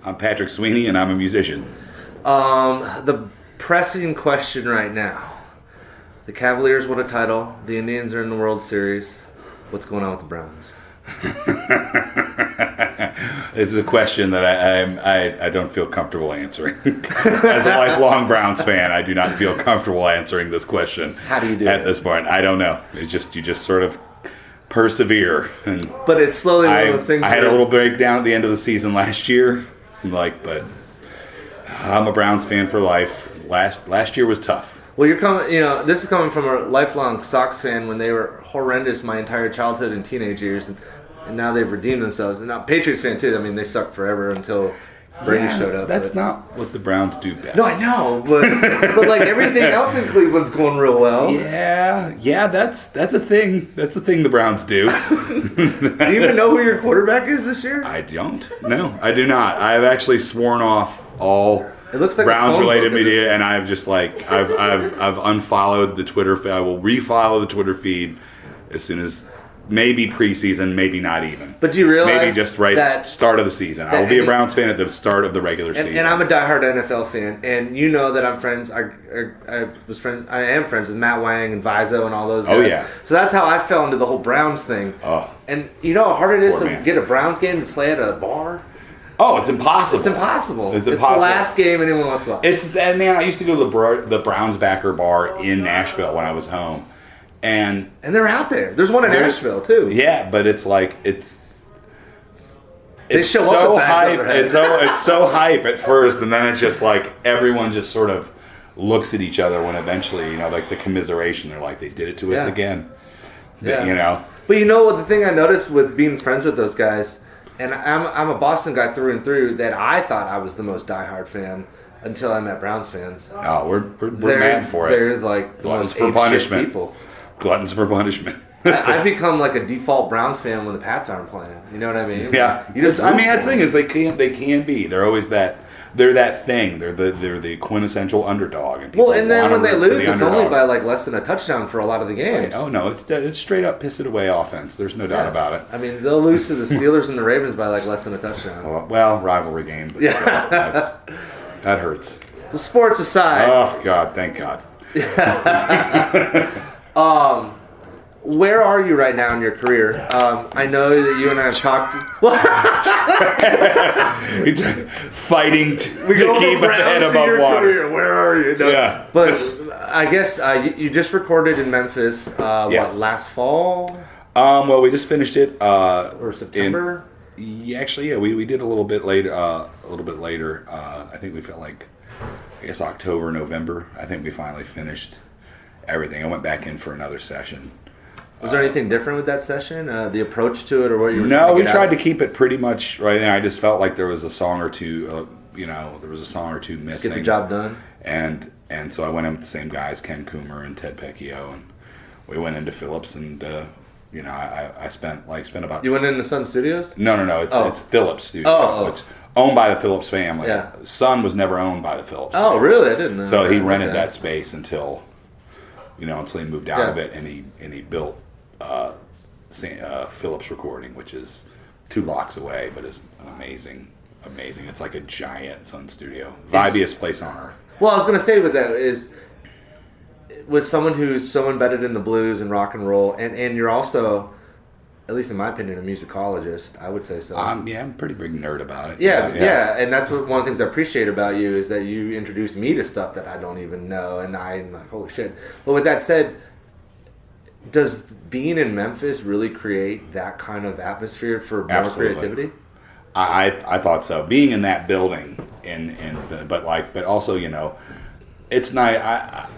I'm Patrick Sweany, and I'm a musician. The pressing question right now. The Cavaliers won a title. The Indians are in the World Series. What's going on with the Browns? This is a question that I don't feel comfortable answering. As a lifelong Browns fan, I do not feel comfortable answering this question. How do you do at this point? I don't know. It's just you just sort of persevere. But it's slowly one of those things. I had a little breakdown at the end of the season last year, but I'm a Browns fan for life. Last year was tough. Well, you're coming. This is coming from a lifelong Sox fan when they were horrendous my entire childhood and teenage years, and now they've redeemed themselves. And now Patriots fan too. I mean, they sucked forever until Brady showed up. That's not what the Browns do best. No, I know, but like everything else in Cleveland's going real well. Yeah, that's a thing. That's a thing the Browns do. Do you even know who your quarterback is this year? I don't. No, I do not. I've actually sworn off all. It looks like Browns-related media, and I've just I've unfollowed the Twitter. I will refollow the Twitter feed as soon as maybe preseason, maybe not even. But do you realize maybe just right at the start of the season? I will be a Browns fan at the start of the regular season. And I'm a diehard NFL fan, and you know that I'm friends. I am friends with Matt Wang and Vizo and all those guys. Oh yeah. So that's how I fell into the whole Browns thing. Oh. And you know how hard it is to get a Browns game to play at a bar. Oh, it's impossible. It's impossible. It's the last game anyone wants to watch. I used to go to the Browns backer bar in Nashville when I was home. And they're out there. There's one in Asheville too. Yeah, but it's like it's show so up hype. It's so hype at first, and then it's just like everyone just sort of looks at each other when eventually, like the commiseration. They're like, they did it to us again. Yeah. But you know what? The thing I noticed with being friends with those guys. And I'm a Boston guy through and through. That I thought I was the most diehard fan until I met Browns fans. Oh, we're mad for it. They're like the Gluttons most for punishment. People. Gluttons for punishment. I become like a default Browns fan when the Pats aren't playing. You know what I mean? Yeah. That's the thing is they can be. They're always that. They're that thing. They're the quintessential underdog. And then when they lose, it's only by like less than a touchdown for a lot of the games. Right. Oh no, it's straight up piss it away offense. There's no doubt about it. I mean, they'll lose to the Steelers and the Ravens by like less than a touchdown. Well, rivalry game, but that hurts. The sports aside. Oh God, thank God. Where are you right now in your career? I know that you and I have talked. Fighting to keep a head above water. Career. Where are you? No, yeah. But I guess you just recorded in Memphis. Yes. What, last fall? Well, we just finished it. Or September? We did a little bit later. I think we felt like, October, November. I think we finally finished everything. I went back in for another session. Was there anything different with that session? The approach to it, or what you were No, we tried to keep it pretty much right. And I just felt like there was a song or two. There was a song or two missing. Get the job done. And so I went in with the same guys, Ken Coomer and Ted Pecchio, and we went into Phillips, and I spent about. You went into Sun Studios? No. It's Phillips Studio. It's owned by the Phillips family. Yeah. Sun was never owned by the Phillips. Oh, really? I didn't know. So he rented that space until he moved out of it, and he built Phillips Recording, which is 2 blocks away, but is amazing. It's like a giant Sun studio, vibiest place on earth. Well, I was going to say with that is, with someone who's so embedded in the blues and rock and roll, and you're also, at least in my opinion, a musicologist. I would say so. I'm a pretty big nerd about it. Yeah, and that's one of the things I appreciate about you is that you introduce me to stuff that I don't even know, and I'm like, holy shit. But with that said, does being in Memphis really create that kind of atmosphere for more creativity? I thought so. Being in that building, but also, it's nice.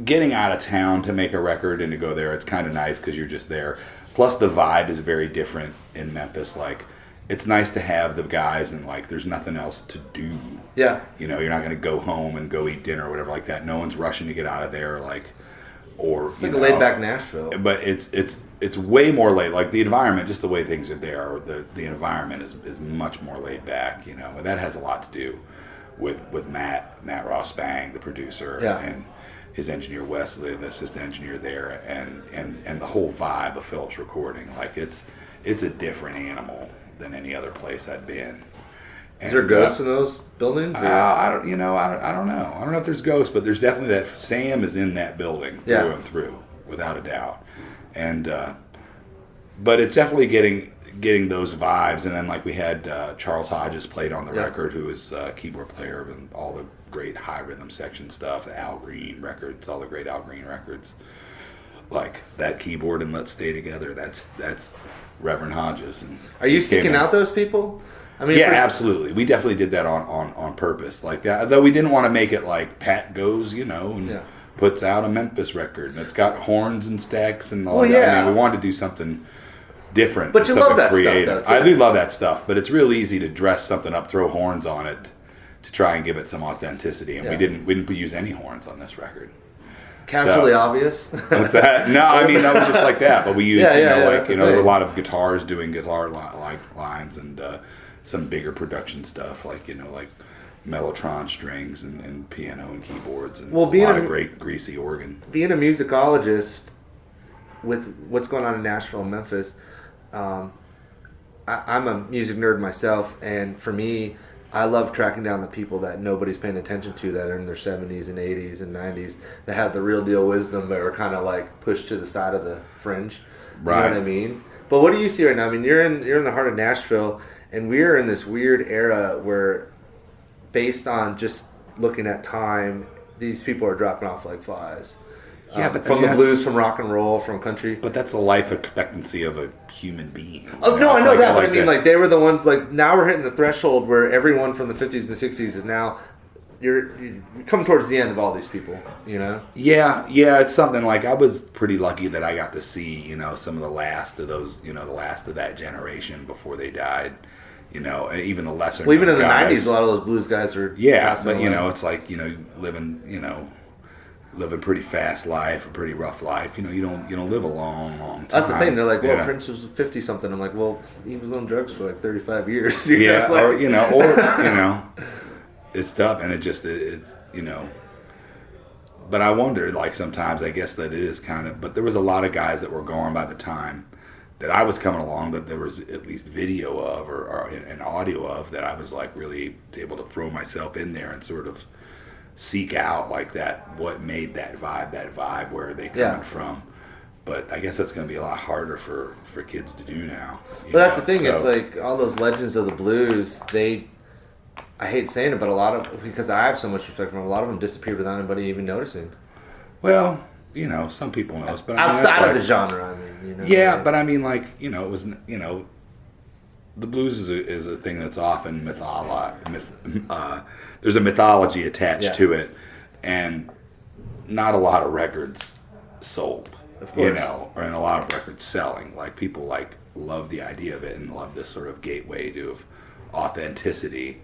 Getting out of town to make a record and to go there, it's kind of nice because you're just there. Plus, the vibe is very different in Memphis. Like, it's nice to have the guys and there's nothing else to do. Yeah. You're not going to go home and go eat dinner or whatever like that. No one's rushing to get out of there. Or it's like a laid back Nashville. But it's way more laid. Like the environment, just the way things are there, the environment is much more laid back. And that has a lot to do with Matt Ross Spang, the producer, and his engineer Wesley, the assistant engineer there, and the whole vibe of Phillips Recording. Like it's a different animal than any other place I'd been. Is there ghosts in those buildings? I don't know. I don't know if there's ghosts, but there's definitely that Sam is in that building through and through, without a doubt. And but it's definitely getting those vibes. And then like we had Charles Hodges played on the record, who is a keyboard player and all the great high rhythm section stuff, the Al Green records, all the great Al Green records. Like that keyboard and Let's Stay Together, that's Reverend Hodges. And are you seeking out those people? I mean, yeah, absolutely. We definitely did that on purpose. Like that, though we didn't want to make it like Pat goes, and puts out a Memphis record and it's got horns and stacks and all that. I mean, we wanted to do something different. But you love that stuff, though. I do love that stuff, but it's real easy to dress something up, throw horns on it to try and give it some authenticity. And we didn't use any horns on this record. Casually obvious. What's that? No, I mean that was just like that. But we used, there were a lot of guitars doing guitar lines and some bigger production stuff, like Mellotron strings and piano and keyboards and a lot of great greasy organ. Being a musicologist with what's going on in Nashville and Memphis, I'm a music nerd myself, and for me, I love tracking down the people that nobody's paying attention to, that are in their 70s and 80s and 90s, that have the real deal wisdom, but are kind of like pushed to the side of the fringe. Right. You know what I mean? But what do you see right now? I mean, you're in the heart of Nashville, and we're in this weird era where, based on just looking at time, these people are dropping off like flies. Yeah, but from the blues, from rock and roll, from country. But that's the life expectancy of a human being. Oh, no, I know that, but I mean, like, they were the ones, like, now we're hitting the threshold where everyone from the 50s and 60s is now, you're coming towards the end of all these people, Yeah, it's something like, I was pretty lucky that I got to see, some of the last of those, the last of that generation before they died. Even the lesser. Well, even in the 90s, a lot of those blues guys are. Yeah, but it's like living pretty fast life, a pretty rough life. You don't live a long time. That's the thing. They're like, well, Prince was 50 something. I'm like, well, he was on drugs for like 35 years. It's tough, and it's But I wonder, like sometimes, I guess that it is kind of. But there was a lot of guys that were gone by the time that I was coming along, that there was at least video of or an audio of, that I was like really able to throw myself in there and sort of seek out like that, what made that vibe, where are they coming from. But I guess that's going to be a lot harder for kids to do now. But that's the thing, it's like all those legends of the blues, I hate saying it, but because I have so much respect for them, a lot of them disappeared without anybody even noticing. Well, some people know, but outside of the genre, Yeah, but I mean, like, it was, the blues is a thing that's often there's a mythology attached to it, and not a lot of records sold, of course. Or in a lot of records selling. Like, people like love the idea of it and love this sort of gateway to authenticity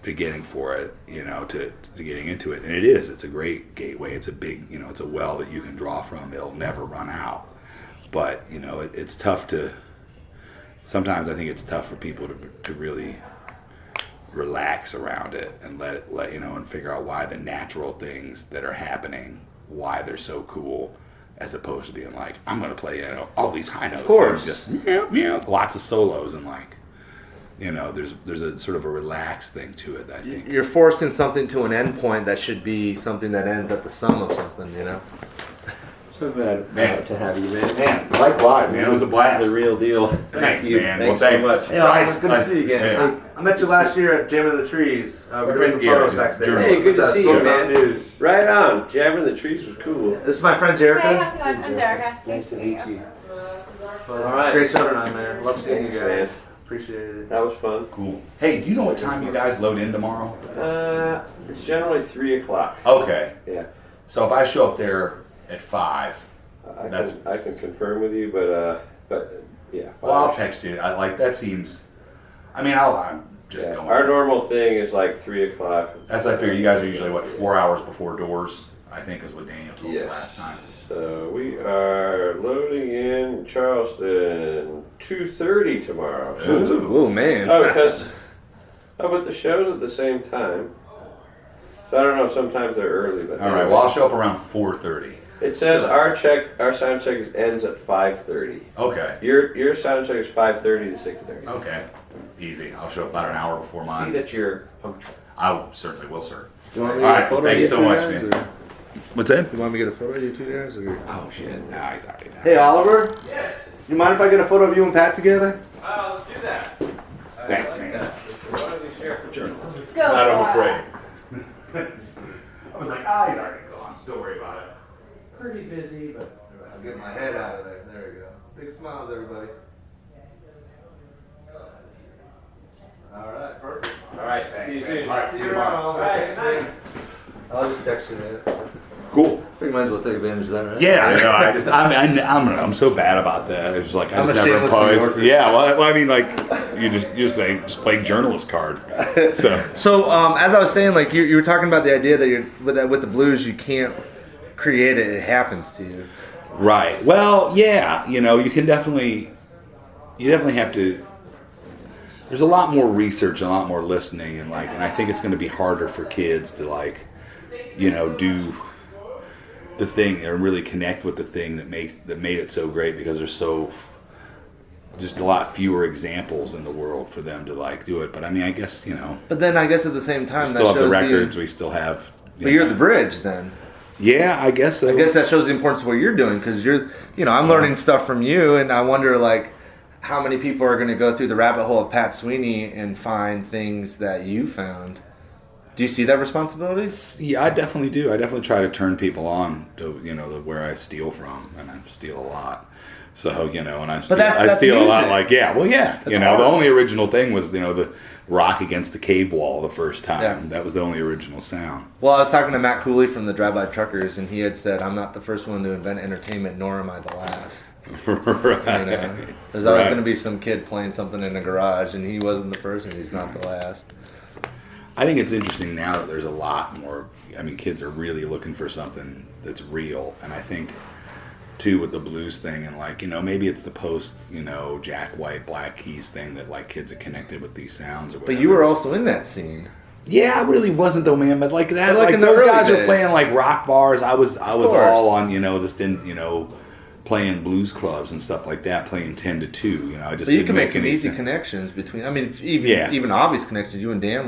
to getting for it, to getting into it. And it's a great gateway. It's a big, it's a well that you can draw from. It'll never run out. But, it's tough sometimes I think it's tough for people to really relax around it and let and figure out why the natural things that are happening, why they're so cool, as opposed to being like, I'm going to play, all these high notes. Of course. And just, lots of solos and like, there's a sort of a relaxed thing to it, I think. You're forcing something to an end point that should be something that ends at the sum of something, So glad to have you, man. Man, likewise, man. It was a blast. The real deal. Thanks, you. man. Thanks so much. Hey, it's good to see you again. Yeah. I met you last year at Jamming the Trees. We're doing some photos backstage. Hey, good to see you, Smoky man. Mountain News. Right on. Jamming the Trees was cool. This is my friend Jerica. Hey, how's it going? I'm Jerica. Nice to meet you. But All right. It's a great show tonight, man. Love seeing you guys. Man. Appreciate it. That was fun. Cool. Hey, do you know what time you guys load in tomorrow? It's generally 3 o'clock. Okay. Yeah. So if I show up there at 5, I can confirm with you, but yeah. 5. Well, I'll text you. That seems. I'm just going. Our normal thing is like 3 o'clock. That's I figure. You guys are usually 4 hours before doors, I think, is what Daniel told me last time. So we are loading in Charleston 2:30 tomorrow. Ooh, man. But the show's at the same time. So I don't know. Sometimes they're early, but all right. Well, I'll show up around 4:30. It says our sound check ends at 5:30. Okay. Your sound check is 5:30 to 6:30. Okay. Easy. I'll show up about an hour before mine. See that you're punctual. I certainly will, sir. Do you want me All to get a right. photo Thank of you so two much, guys, man. or- What's that? You want me to get a photo of you two guys? Or? Oh shit! Nah, he's already there. Hey, Oliver. Yes. You mind if I get a photo of you and Pat together? Let's do that. Thanks, like man. that. Why don't you share for journalists? Go. I'm afraid. I was like, he's already gone. Don't worry about it. Pretty busy, but. I'll get my head out of there. There we go. Big smiles, everybody. All right, perfect. All right. See you soon. All right, See you around. All right. Good night. I'll just text you that. Cool. You might as well take advantage of that, right? Yeah, I know. I'm so bad about that. It's like I I'm just a never shameless New impose. Yorker. Yeah, well, I mean, like you just play journalist card. So So, as I was saying, like you were talking about the idea that you're with the blues, you can't create it; it happens to you. right. Well, yeah, you definitely have to. There's a lot more research, and a lot more listening, and I think it's going to be harder for kids to do the thing and really connect with the thing that made it so great, because there's just a lot fewer examples in the world for them to do it. But I mean, I guess But then, I guess at the same time, we still have that the shows records. We still have. But you're the bridge, then. Yeah, I guess so. I guess that shows the importance of what you're doing, because I'm learning stuff from you, and I wonder how many people are going to go through the rabbit hole of Pat Sweany and find things that you found. Do you see that responsibility? Yeah, I definitely do. I definitely try to turn people on to where I steal from, and I steal a lot. So and I that's steal a lot. music. The hard. only original thing was the rock against the cave wall the first time. Yeah. That was the only original sound. Well, I was talking to Matt Cooley from the Drive-By Truckers, and he had said, "I'm not the first one to invent entertainment, nor am I the last." Right. There's always Right. going to be some kid playing something in a garage, and he wasn't the first, and he's not the last. I think it's interesting now that there's a lot more. I mean, kids are really looking for something that's real, and I think too with the blues thing, and maybe it's the post Jack White Black Keys thing that kids are connected with these sounds or whatever. But you were also in that scene. Yeah, I really wasn't though, man. But that, But in the those early guys were days. playing rock bars. I was course. all on just in playing blues clubs and stuff like that, playing 10 to 2. I just But you didn't can make some any easy sense. connections between. I mean, even obvious connections. You and Dan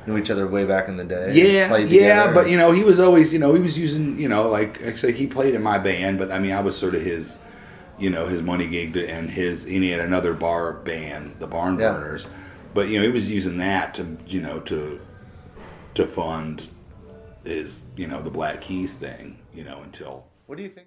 knew each other way back in the day. Yeah, Played yeah, together. but he was always, he was using, like I said, he played in my band, but I mean, I was sort of his, his money gig, and he had another bar band, the Barn Burners, but he was using that to fund his, the Black Keys thing, until. What do you think?